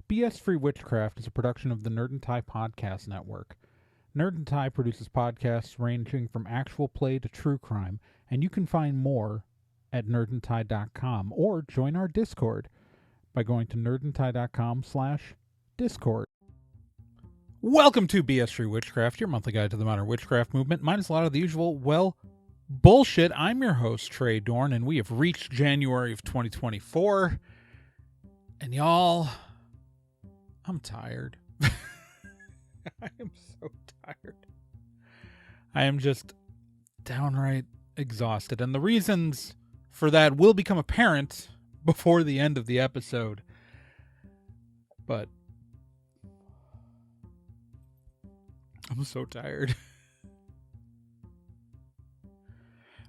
BS-Free Witchcraft is a production of the Nerd and Tie Podcast Network. Nerd and Tie produces podcasts ranging from actual play to true crime, and you can find more at nerdandtie.com or join our Discord by going to nerdandtie.com/Discord. Welcome to BS-Free Witchcraft, your monthly guide to the modern witchcraft movement, minus a lot of the usual, bullshit. I'm your host, Trey Dorn, and we have reached January of 2024. And y'all, I'm tired. I am so tired. I am just downright exhausted. And the reasons for that will become apparent before the end of the episode. But I'm so tired.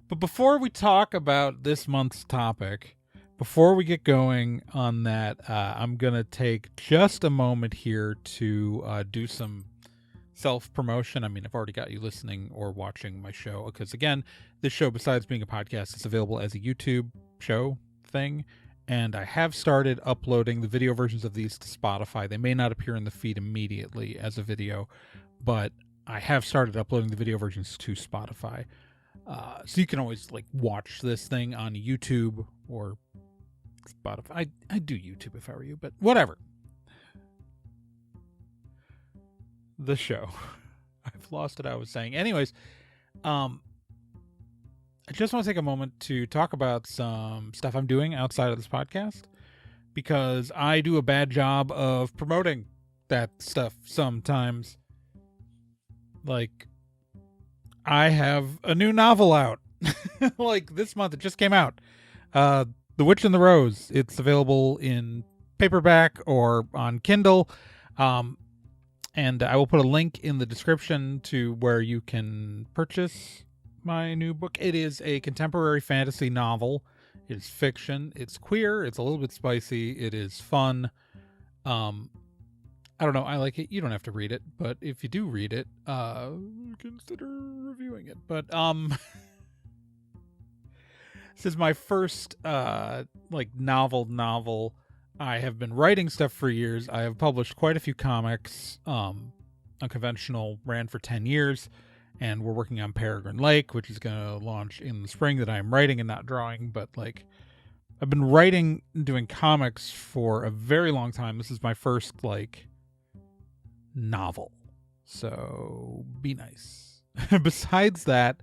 But before we talk about this month's topic, before we get going on that, I'm going to take just a moment here to do some self-promotion. I mean, I've already got you listening or watching my show because, again, this show, besides being a podcast, is available as a YouTube show thing. And I have started uploading the video versions of these to Spotify. They may not appear in the feed immediately as a video, but I have started uploading the video versions to Spotify. So you can always watch this thing on YouTube or Spotify. I'd do YouTube if I were you, but whatever. The show. I've lost what I was saying. Anyways, I just want to take a moment to talk about some stuff I'm doing outside of this podcast, because I do a bad job of promoting that stuff sometimes. I have a new novel out. This month, it just came out. The Witch and the Rose. It's available in paperback or on Kindle. And I will put a link in the description to where you can purchase my new book. It is a contemporary fantasy novel. It is fiction. It's queer. It's a little bit spicy. It is fun. I don't know. I like it. You don't have to read it, but if you do read it, consider reviewing it. But this is my first novel. I have been writing stuff for years. I have published quite a few comics. Unconventional ran for 10 years, and we're working on Peregrine Lake, which is going to launch in the spring, that I'm writing and not drawing. But I've been writing and doing comics for a very long time. This is my first novel, so be nice. Besides that,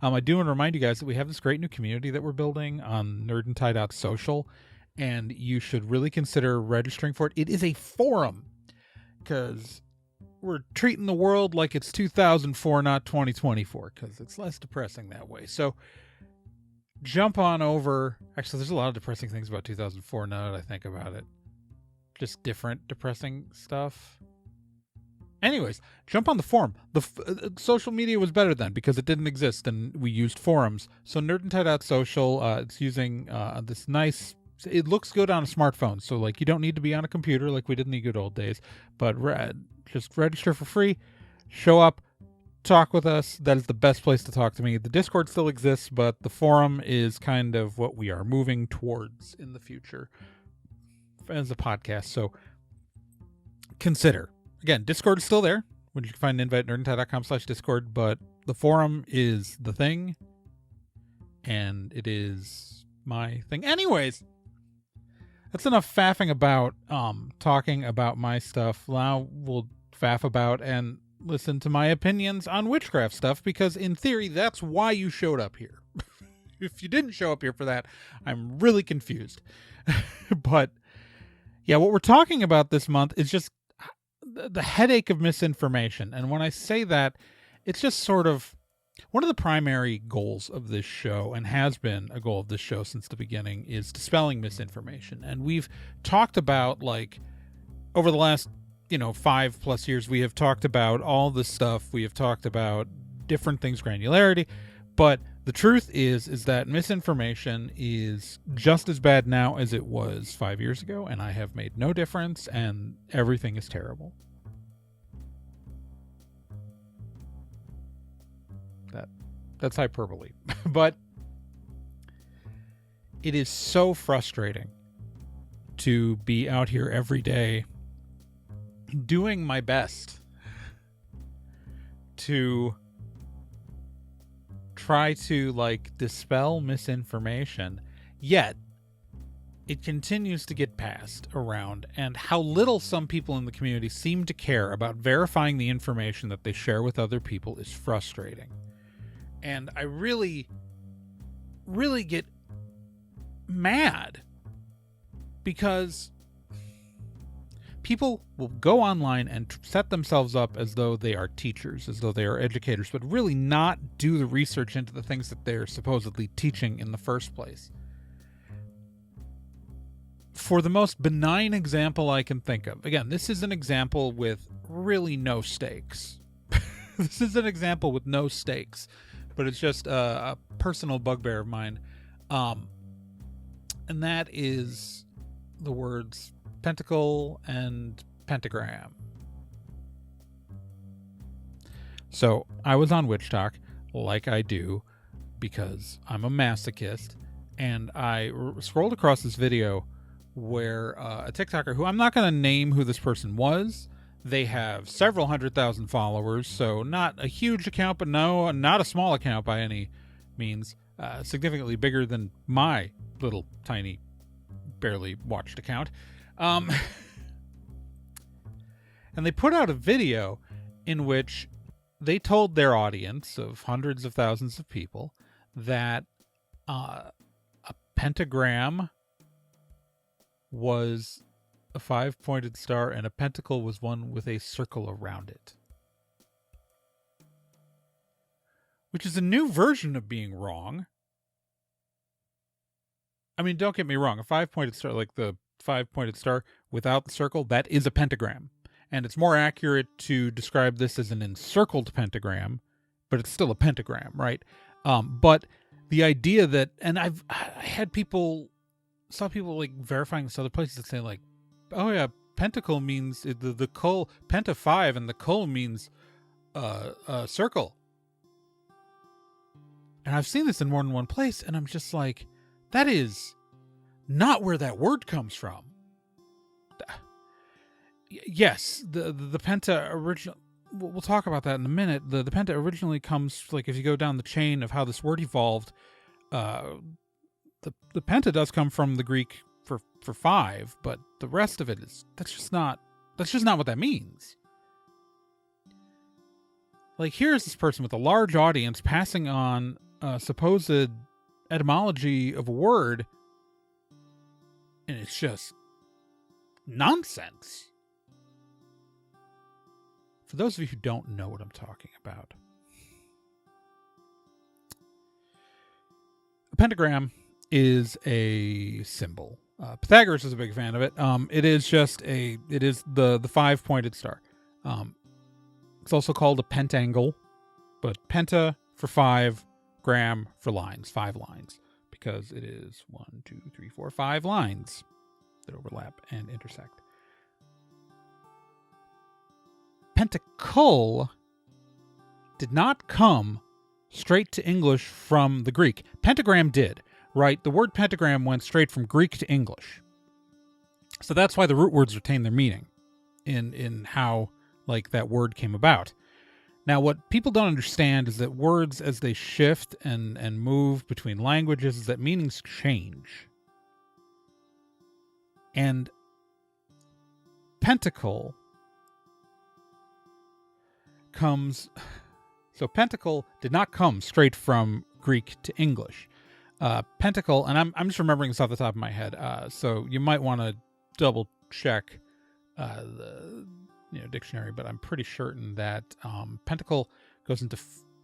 I do want to remind you guys that we have this great new community that we're building on nerdandtie.social, and you should really consider registering for it. It is a forum, because we're treating the world like it's 2004, not 2024, because it's less depressing that way. So jump on over. Actually, there's a lot of depressing things about 2004 now that I think about it. Just different depressing stuff. Anyways, jump on the forum. The social media was better then because it didn't exist and we used forums. So nerdandtie.social, it's using this nice, it looks good on a smartphone. So you don't need to be on a computer like we did in the good old days, but just register for free, show up, talk with us. That is the best place to talk to me. The Discord still exists, but the forum is kind of what we are moving towards in the future as a podcast. So consider. Again, Discord is still there, which you can find an invite at nerdandtie.com/Discord, but the forum is the thing, and it is my thing. Anyways, that's enough faffing about talking about my stuff. Now we'll faff about and listen to my opinions on witchcraft stuff, because in theory, that's why you showed up here. If you didn't show up here for that, I'm really confused. But yeah, what we're talking about this month is just the headache of misinformation. And when I say that, it's just sort of one of the primary goals of this show, and has been a goal of this show since the beginning, is dispelling misinformation. And we've talked about, over the last 5+ years, we have talked about all this stuff. We have talked about different things, granularity, but the truth is that misinformation is just as bad now as it was 5 years ago, and I have made no difference, and everything is terrible. That's hyperbole. But it is so frustrating to be out here every day doing my best to try to like dispel misinformation, yet it continues to get passed around, and how little some people in the community seem to care about verifying the information that they share with other people is frustrating. And I really, really get mad because people will go online and set themselves up as though they are teachers, as though they are educators, but really not do the research into the things that they're supposedly teaching in the first place. For the most benign example I can think of, again, this is an example with really no stakes. This is an example with no stakes, but it's just a personal bugbear of mine. And that is the words pentacle and pentagram. So I was on Witch Talk, like I do, because I'm a masochist, and I scrolled across this video where a TikToker, who I'm not going to name who this person was, they have several 100,000 followers, so not a huge account, but no, not a small account by any means, significantly bigger than my little tiny, barely watched account. And they put out a video in which they told their audience of hundreds of thousands of people that a pentagram was a 5-pointed star and a pentacle was one with a circle around it. Which is a new version of being wrong. I mean, don't get me wrong, a 5-pointed star, like the 5-pointed star without the circle, that is a pentagram. And it's more accurate to describe this as an encircled pentagram, but it's still a pentagram, right? But the idea that, and I had saw people like verifying this other places that say like, oh yeah, pentacle means the col, penta 5, and the col means circle. And I've seen this in more than one place, and I'm just like, that is not where that word comes from. Yes, the penta original. We'll talk about that in a minute. The penta originally comes, like, if you go down the chain of how this word evolved, the penta does come from the Greek for 5, but the rest of it that's just not what that means. Like, here's this person with a large audience passing on supposed etymology of a word, and it's just nonsense. For those of you who don't know what I'm talking about, a pentagram is a symbol. Pythagoras is a big fan of it. It is the 5-pointed star. It's also called a pentangle, but penta for 5, gram for lines, 5 lines, because it is 1, 2, 3, 4, 5 lines that overlap and intersect. Pentacle did not come straight to English from the Greek. Pentagram did, right? The word pentagram went straight from Greek to English. So that's why the root words retain their meaning in how, like, that word came about. Now, what people don't understand is that words, as they shift and move between languages, is that meanings change. And pentacle so pentacle did not come straight from Greek to English. Pentacle, and I'm just remembering this off the top of my head, so you might want to double check the dictionary, but I'm pretty certain that pentacle goes into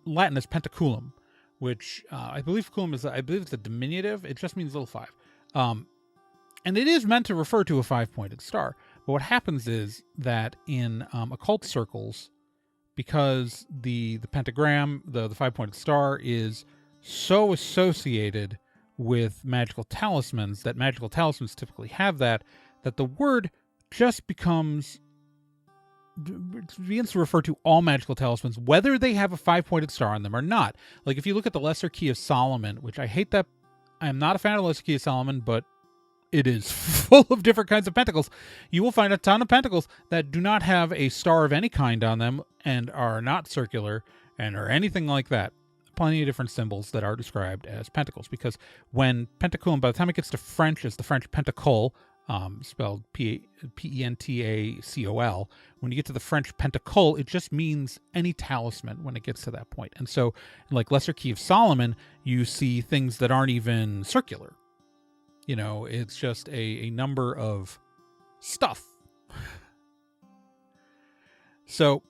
Latin as pentaculum, which I believe it's a diminutive. It just means little 5, and it is meant to refer to a 5-pointed star. But what happens is that in occult circles, because the pentagram, the 5-pointed star, is so associated with magical talismans, that magical talismans typically have that the word just begins to refer to all magical talismans, whether they have a 5-pointed star on them or not. Like, if you look at the Lesser Key of Solomon, which I hate that, I am not a fan of the Lesser Key of Solomon, but it is full of different kinds of pentacles. You will find a ton of pentacles that do not have a star of any kind on them and are not circular and are anything like that. Plenty of different symbols that are described as pentacles, because when pentacle, by the time it gets to French, it's the French pentacole, spelled Pentacol. When you get to the French pentacole, it just means any talisman when it gets to that point. And so, like Lesser Key of Solomon, you see things that aren't even circular. You know, it's just a number of stuff. So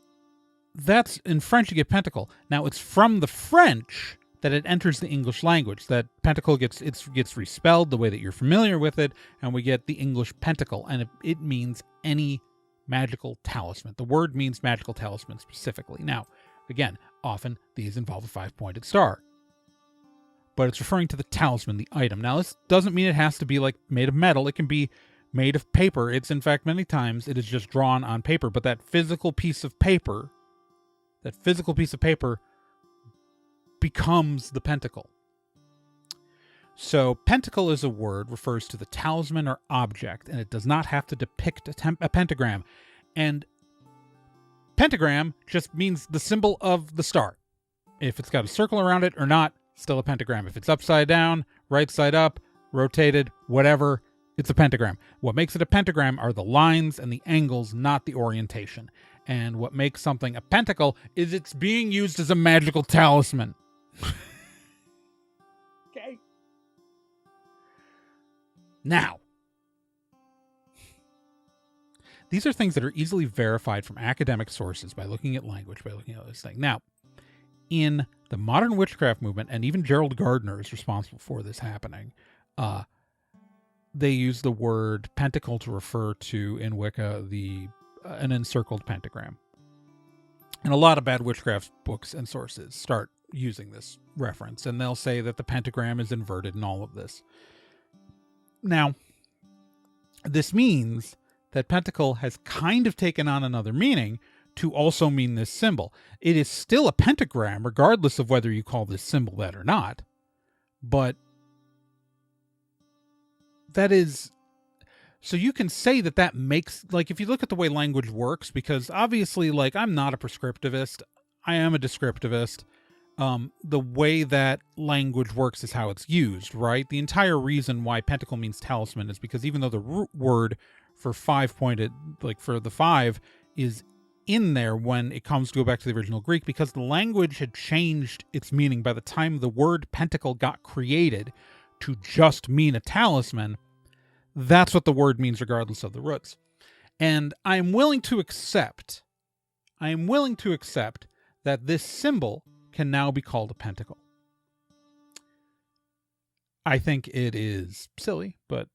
that's in French, you get pentacle. Now it's from the French that it enters the English language. That pentacle gets respelled the way that you're familiar with it, and we get the English pentacle, and it means any magical talisman. The word means magical talisman specifically. Now, again, often these involve a 5-pointed star, but it's referring to the talisman, the item. Now, this doesn't mean it has to be like made of metal. It can be made of paper. It's, in fact, many times it is just drawn on paper, but that physical piece of paper becomes the pentacle. So pentacle as a word refers to the talisman or object, and it does not have to depict a pentagram. And pentagram just means the symbol of the star. If it's got a circle around it or not, still a pentagram. If it's upside down, right side up, rotated, whatever, it's a pentagram. What makes it a pentagram are the lines and the angles, not the orientation. And what makes something a pentacle is it's being used as a magical talisman. Okay. Now, these are things that are easily verified from academic sources by looking at language, by looking at this thing. Now, in the modern witchcraft movement, and even Gerald Gardner is responsible for this happening, they use the word pentacle to refer to, in Wicca, an encircled pentagram. And a lot of bad witchcraft books and sources start using this reference, and they'll say that the pentagram is inverted and all of this. Now, this means that pentacle has kind of taken on another meaning to also mean this symbol. It is still a pentagram, regardless of whether you call this symbol that or not. But that is... So you can say that makes... Like, if you look at the way language works, because obviously, like, I'm not a prescriptivist. I am a descriptivist. The way that language works is how it's used, right? The entire reason why pentacle means talisman is because even though the root word for 5-pointed, like for the 5, is in there when it comes to go back to the original Greek, because the language had changed its meaning by the time the word pentacle got created to just mean a talisman. That's what the word means regardless of the roots. And I'm willing to accept that this symbol can now be called a pentacle. I think it is silly, but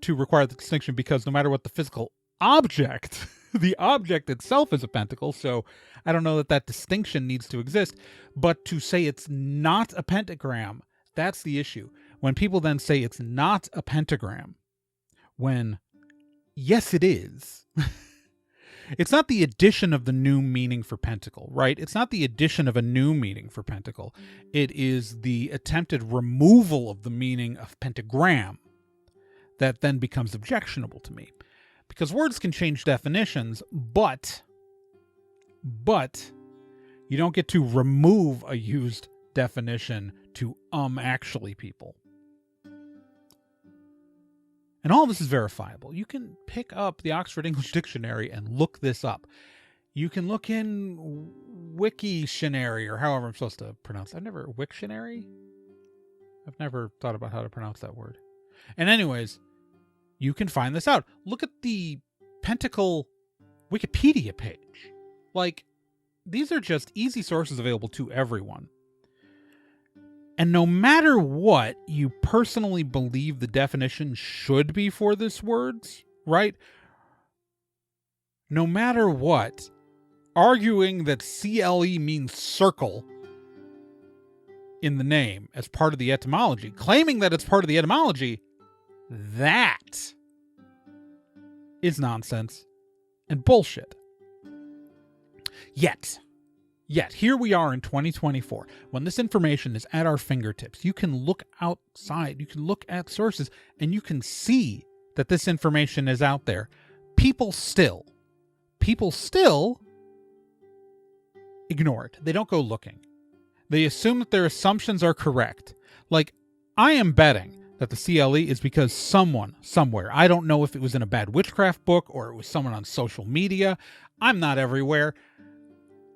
to require the distinction, because no matter what the physical object, the object itself is a pentacle, so I don't know that distinction needs to exist. But to say it's not a pentagram, that's the issue. When people then say it's not a pentagram, when, yes, it is. It's not the addition of the new meaning for pentacle, right? It's not the addition of a new meaning for pentacle. It is the attempted removal of the meaning of pentagram that then becomes objectionable to me. Because words can change definitions, but you don't get to remove a used definition to actually people. And all of this is verifiable. You can pick up the Oxford English Dictionary and look this up. You can look in Wiktionary, or however I'm supposed to pronounce it. Wiktionary? I've never thought about how to pronounce that word. And anyways, you can find this out. Look at the Pentacle Wikipedia page. Like, these are just easy sources available to everyone. And no matter what you personally believe the definition should be for this words, right? No matter what, arguing that CLE means circle in the name as part of the etymology, claiming that it's part of the etymology, that is nonsense and bullshit. Yet, Yet, here we are in 2024, when this information is at our fingertips. You can look outside, you can look at sources, and you can see that this information is out there. People still ignore it. They don't go looking. They assume that their assumptions are correct. Like, I am betting that the CLE is because someone, somewhere, I don't know if it was in a bad witchcraft book or it was someone on social media. I'm not everywhere.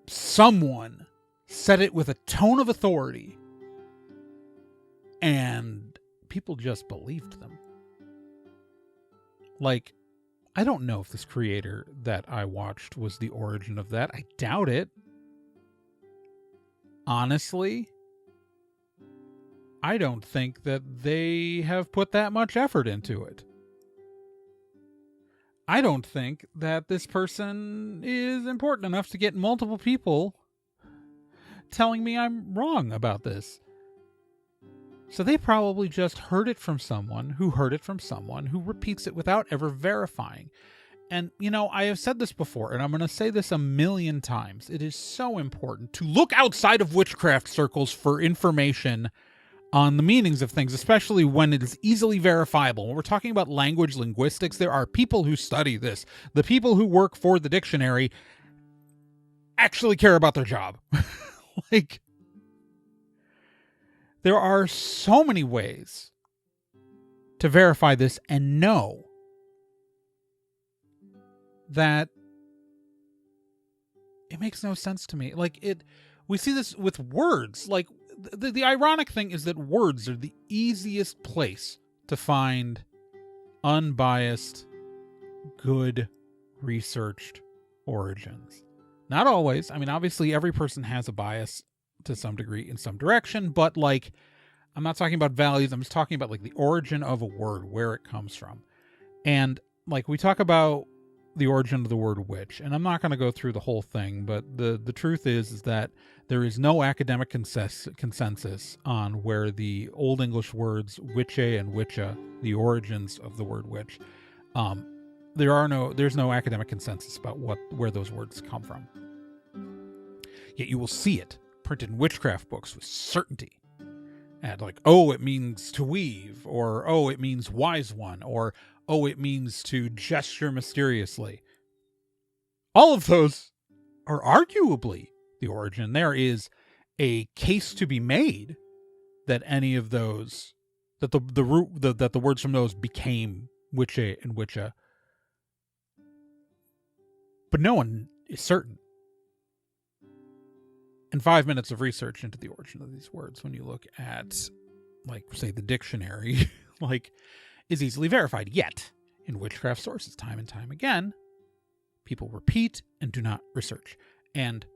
Someone said it with a tone of authority, and people just believed them. Like, I don't know if this creator that I watched was the origin of that. I doubt it. Honestly, I don't think that they have put that much effort into it. I don't think that this person is important enough to get multiple people telling me I'm wrong about this. So they probably just heard it from someone who heard it from someone who repeats it without ever verifying. And, you know, I have said this before, and I'm going to say this 1,000,000 times. It is so important to look outside of witchcraft circles for information on the meanings of things, especially when it is easily verifiable. When we're talking about language linguistics, there are people who study this. The people who work for the dictionary actually care about their job. Like, there are so many ways to verify this and know that it makes no sense to me. Like, we see this with words. Like, the ironic thing is that words are the easiest place to find unbiased, good, researched origins. Not always. I mean, obviously, every person has a bias to some degree in some direction, but, like, I'm not talking about values. I'm just talking about, like, the origin of a word, where it comes from. And, like, we talk about the origin of the word witch, and I'm not going to go through the whole thing, but the truth is that there is no academic consensus on where the Old English words witche and witcha, the origins of the word witch, there's no academic consensus about where those words come from. Yet you will see it printed in witchcraft books with certainty. And like, oh, it means to weave, or oh, it means wise one, or oh, it means to gesture mysteriously. All of those are arguably the origin. There is a case to be made that any of those, that that the words from those became witche and witcha. But no one is certain. And 5 minutes of research into the origin of these words, when you look at, like, say, the dictionary, like, is easily verified. Yet, in witchcraft sources, time and time again, people repeat and do not research. And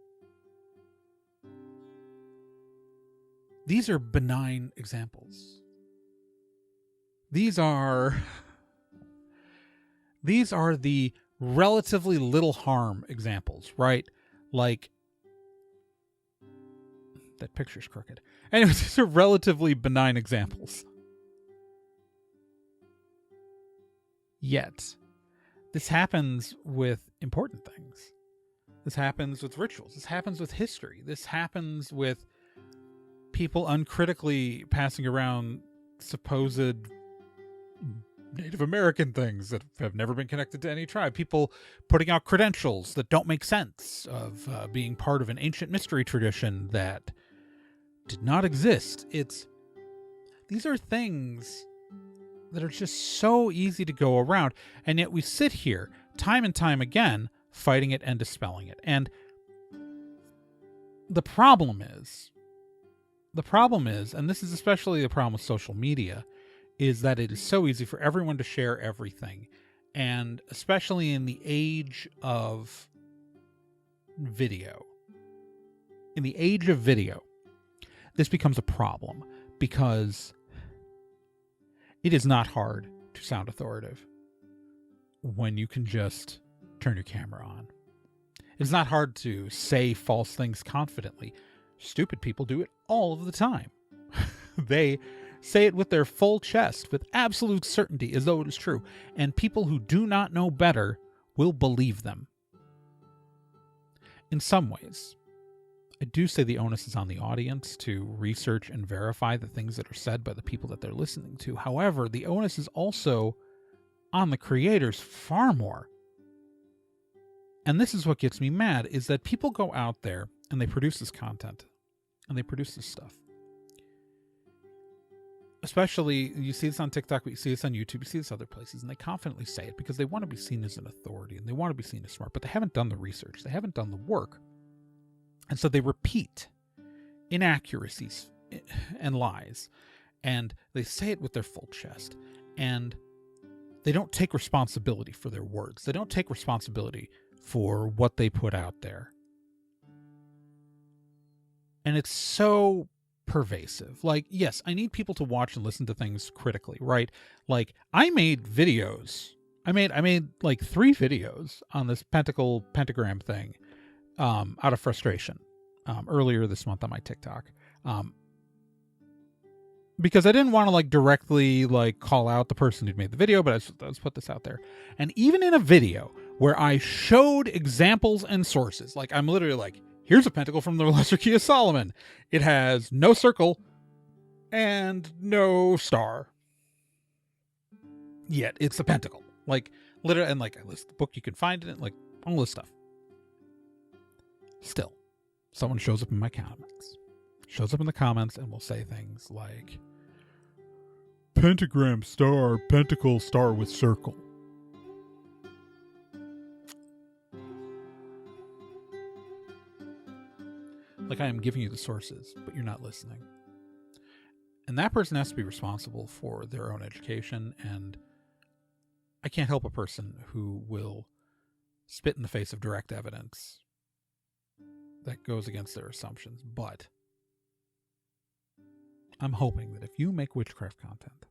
these are benign examples. These are the relatively little harm examples, right? Like, that picture's crooked. Anyways, these are relatively benign examples. Yet, this happens with important things. This happens with rituals. This happens with history. This happens with people uncritically passing around supposed Native American things that have never been connected to any tribe. People putting out credentials that don't make sense, of being part of an ancient mystery tradition that did not exist. These are things that are just so easy to go around, and yet we sit here time and time again fighting it and dispelling it. And the problem is, and this is especially the problem with social media, is that it is so easy for everyone to share everything. And especially in the age of video, this becomes a problem, because it is not hard to sound authoritative when you can just turn your camera on. It's not hard to say false things confidently. Stupid people do it all of the time. They say it with their full chest, with absolute certainty, as though it is true. And people who do not know better will believe them. In some ways, I do say the onus is on the audience to research and verify the things that are said by the people that they're listening to. However, the onus is also on the creators far more. And this is what gets me mad, is that people go out there and they produce this content and they produce this stuff. Especially, you see this on TikTok, but you see this on YouTube, you see this other places, and they confidently say it because they want to be seen as an authority and they want to be seen as smart, but they haven't done the research. They haven't done the work. And so they repeat inaccuracies and lies, and they say it with their full chest, and they don't take responsibility for their words. They don't take responsibility for what they put out there. And it's so pervasive. Like, yes, I need people to watch and listen to things critically, right? Like, I made videos. I made like 3 videos on this pentagram thing out of frustration earlier this month on my TikTok. Because I didn't want to like directly like call out the person who'd made the video, but let's put this out there. And even in a video where I showed examples and sources, like I'm literally like, here's a pentacle from the Lesser Key of Solomon. It has no circle and no star. Yet it's a pentacle. Like literally, and like I list the book you can find in it, like all this stuff. Still, someone shows up in my comments. Shows up in the comments and will say things like, pentagram star, pentacle star with circle. Like I am giving you the sources, but you're not listening. And that person has to be responsible for their own education, and I can't help a person who will spit in the face of direct evidence that goes against their assumptions, but I'm hoping that if you make witchcraft content,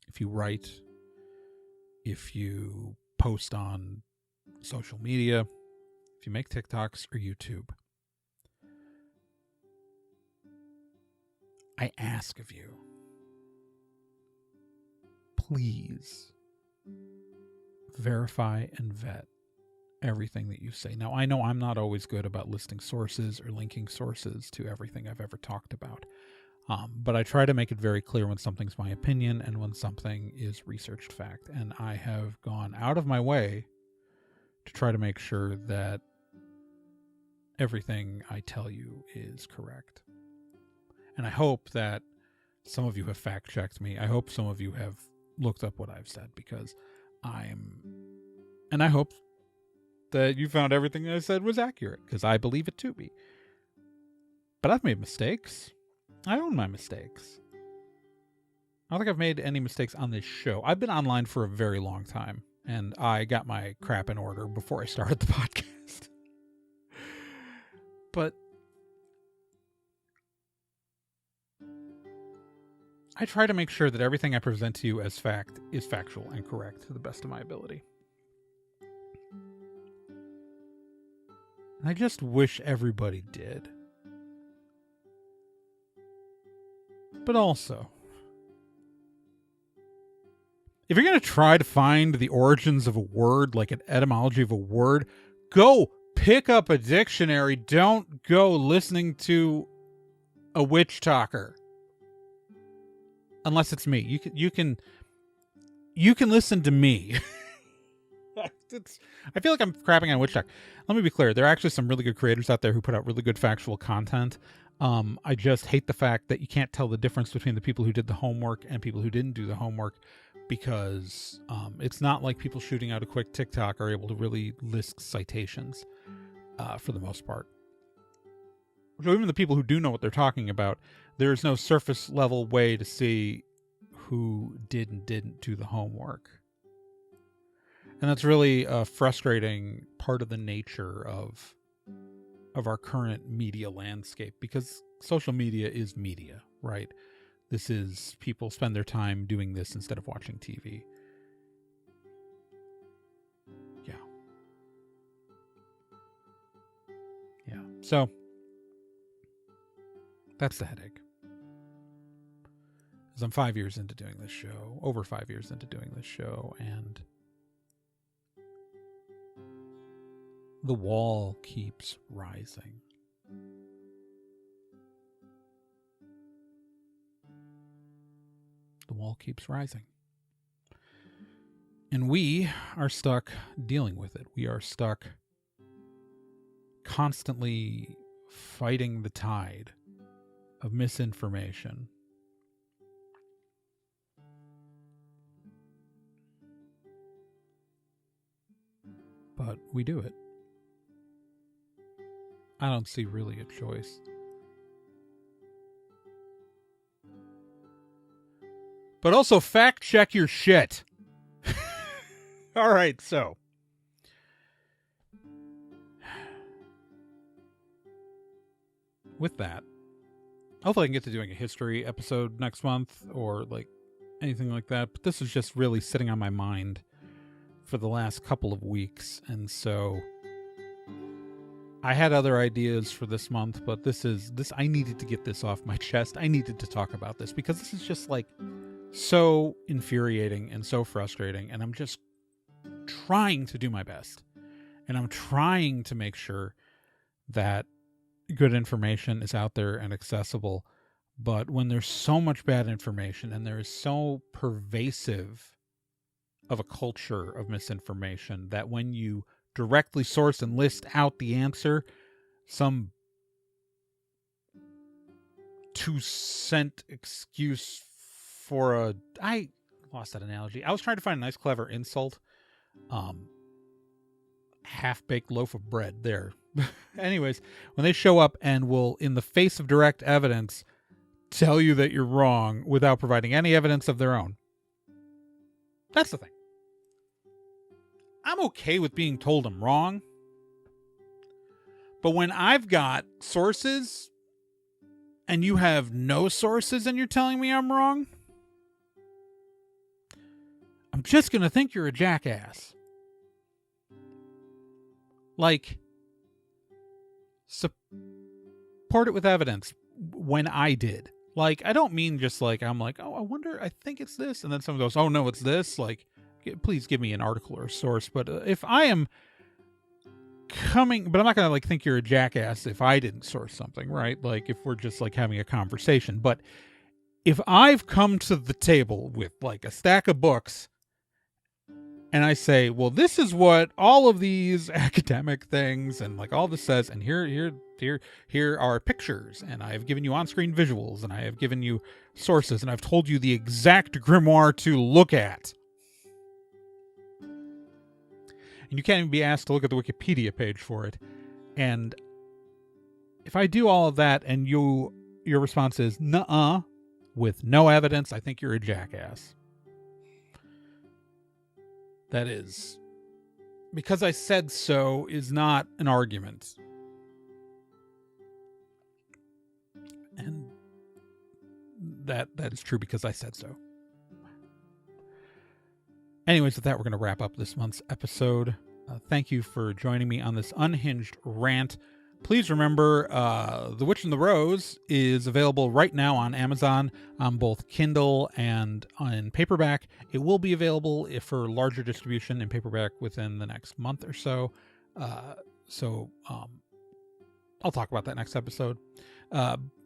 if you write, if you post on social media, if you make TikToks or YouTube, I ask of you, please verify and vet everything that you say. Now, I know I'm not always good about listing sources or linking sources to everything I've ever talked about. But I try to make it very clear when something's my opinion and when something is researched fact. And I have gone out of my way to try to make sure that everything I tell you is correct. And I hope that some of you have fact checked me. I hope some of you have looked up what I've said, because and I hope that you found everything I said was accurate, because I believe it to be. But I've made mistakes. I own my mistakes. I don't think I've made any mistakes on this show. I've been online for a very long time, and I got my crap in order before I started the podcast. But I try to make sure that everything I present to you as fact is factual and correct to the best of my ability. And I just wish everybody did. But also, if you're going to try to find the origins of a word, like an etymology of a word, go pick up a dictionary. Don't go listening to a witch talker. Unless it's me. You can listen to me. I feel like I'm crapping on witch talk. Let me be clear. There are actually some really good creators out there who put out really good factual content. I just hate the fact that you can't tell the difference between the people who did the homework and people who didn't do the homework, because it's not like people shooting out a quick TikTok are able to really list citations for the most part. So even the people who do know what they're talking about, there's no surface level way to see who did and didn't do the homework. And that's really a frustrating part of the nature of our current media landscape, because social media is media, right? This is people spend their time doing this instead of watching TV. Yeah. So that's the headache. As I'm 5 years into doing this show, over 5 years into doing this show, and the wall keeps rising. wall keeps rising. And we are stuck dealing with it. We are stuck constantly fighting the tide of misinformation. But we do it. I don't see really a choice. But also fact check your shit. All right, so. With that, hopefully I can get to doing a history episode next month or like anything like that. But this is just really sitting on my mind for the last couple of weeks. And so I had other ideas for this month, but this I needed to get this off my chest. I needed to talk about this because this is just like so infuriating and so frustrating. And I'm just trying to do my best. And I'm trying to make sure that good information is out there and accessible. But when there's so much bad information and there is so pervasive of a culture of misinformation that when you directly source and list out the answer, some 2-cent excuse for I lost that analogy. I was trying to find a nice clever insult. Half-baked loaf of bread there. Anyways, when they show up and will, in the face of direct evidence, tell you that you're wrong without providing any evidence of their own. That's the thing. I'm okay with being told I'm wrong. But when I've got sources and you have no sources and you're telling me I'm wrong, I'm just going to think you're a jackass. Like, support it with evidence when I did. Like, I don't mean just like, I'm like, oh, I wonder, I think it's this. And then someone goes, oh, no, it's this. Like, please give me an article or a source. But if I am coming, but I'm not going to like think you're a jackass if I didn't source something, right? Like if we're just like having a conversation. But if I've come to the table with like a stack of books and I say, well, this is what all of these academic things and like all this says, and here are pictures, and I have given you on-screen visuals, and I have given you sources, and I've told you the exact grimoire to look at. And you can't even be asked to look at the Wikipedia page for it. And if I do all of that and your response is, nuh-uh, with no evidence, I think you're a jackass. That is, because I said so is not an argument. And that is true because I said so. Anyways, with that, we're going to wrap up this month's episode. Thank you for joining me on this unhinged rant. Please remember, The Witch and the Rose is available right now on Amazon on both Kindle and on paperback. It will be available for larger distribution in paperback within the next month or so. I'll talk about that next episode.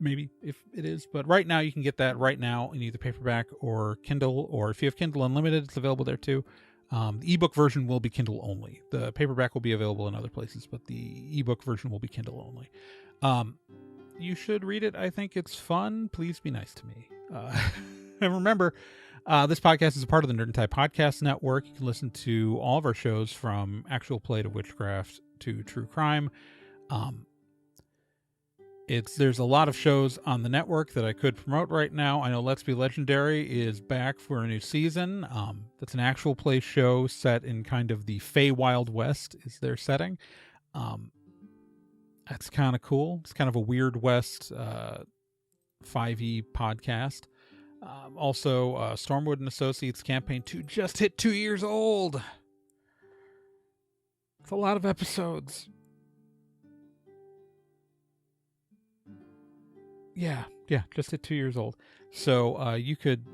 Maybe if it is, but right now you can get that right now in either paperback or Kindle, or if you have Kindle Unlimited, it's available there too. The ebook version will be Kindle only. The paperback will be available in other places, but the ebook version will be Kindle only. You should read it. I think it's fun. Please be nice to me. And remember, this podcast is a part of the Nerd and Tie Podcast Network. You can listen to all of our shows from actual play to witchcraft to true crime. There's a lot of shows on the network that I could promote right now. I know Let's Be Legendary is back for a new season. That's an actual play show set in kind of the Fey Wild West is their setting. That's kind of cool. It's kind of a Weird West 5e podcast. Also, Stormwood and Associates Campaign 2 just hit 2 years old. It's a lot of episodes. Yeah, just hit 2 years old. So you could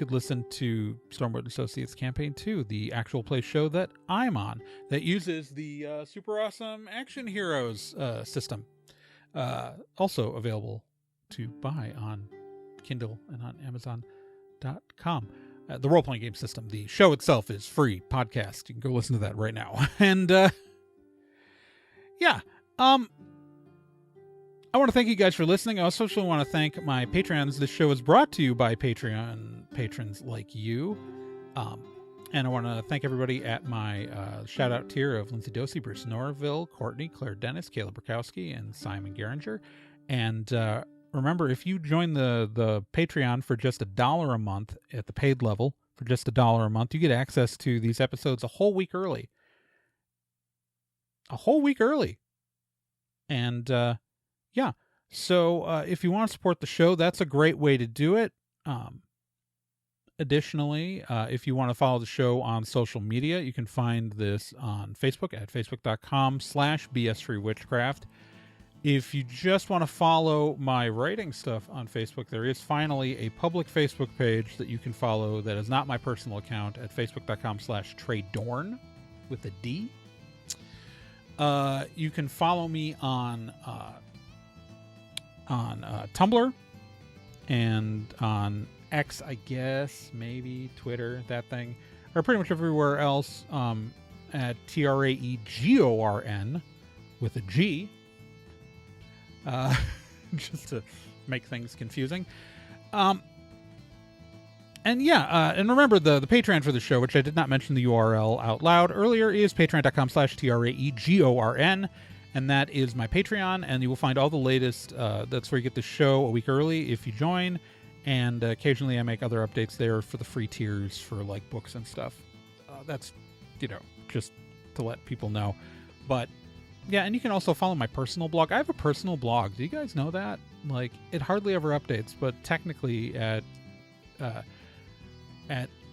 listen to Stormwood Associates Campaign 2, the actual play show that I'm on, that uses the super awesome Action Heroes system. Also available to buy on Kindle and on Amazon. The role-playing game system. The show itself is free podcast. You can go listen to that right now. And yeah, I want to thank you guys for listening. I also want to thank my Patreons. This show is brought to you by Patreon patrons like you. And I want to thank everybody at my shout-out tier of Lindsay Dosey, Bruce Norville, Courtney, Claire Dennis, Caleb Burkowski, and Simon Geringer. And remember, if you join the Patreon for just $1 a month at the paid level, for just $1 a month, you get access to these episodes a whole week early. A whole week early. And yeah, so if you want to support the show, that's a great way to do it. Additionally, if you want to follow the show on social media, you can find this on Facebook at facebook.com/BS3Witchcraft. If you just want to follow my writing stuff on Facebook, there is finally a public Facebook page that you can follow that is not my personal account at facebook.com/TreyDorn with a D. You can follow me on Tumblr and on X, I guess, maybe Twitter, that thing, or pretty much everywhere else at TRAEGORN with a G, just to make things confusing. And yeah, and remember the Patreon for the show, which I did not mention the URL out loud earlier, is patreon.com/TRAEGORN. And that is my Patreon, and you will find all the latest. That's where you get the show a week early if you join. And occasionally I make other updates there for the free tiers for like books and stuff. That's, just to let people know. But yeah, and you can also follow my personal blog. I have a personal blog. Do you guys know that? Like, it hardly ever updates, but technically at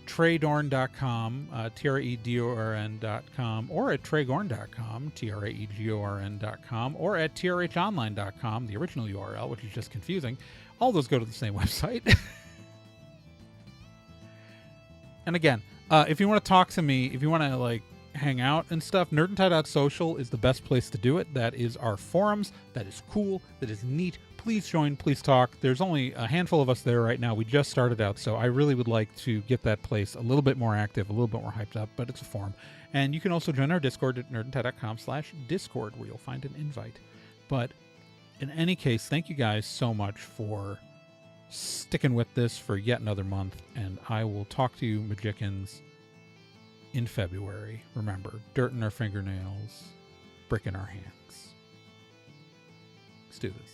TreyDorn.com, TREDORN.com, or at TreyGorn.com, TRAEGORN.com, or at TRHOnline.com, the original URL, which is just confusing. All those go to the same website. And again, if you want to talk to me, if you want to like hang out and stuff, nerdandtie.social is the best place to do it. That is our forums. That is cool. That is neat. Please join. Please talk. There's only a handful of us there right now. We just started out, so I really would like to get that place a little bit more active, a little bit more hyped up, but it's a forum. And you can also join our Discord at nerdandtie.com/Discord, where you'll find an invite. But in any case, thank you guys so much for sticking with this for yet another month, and I will talk to you magicians in February. Remember, dirt in our fingernails, brick in our hands. Let's do this.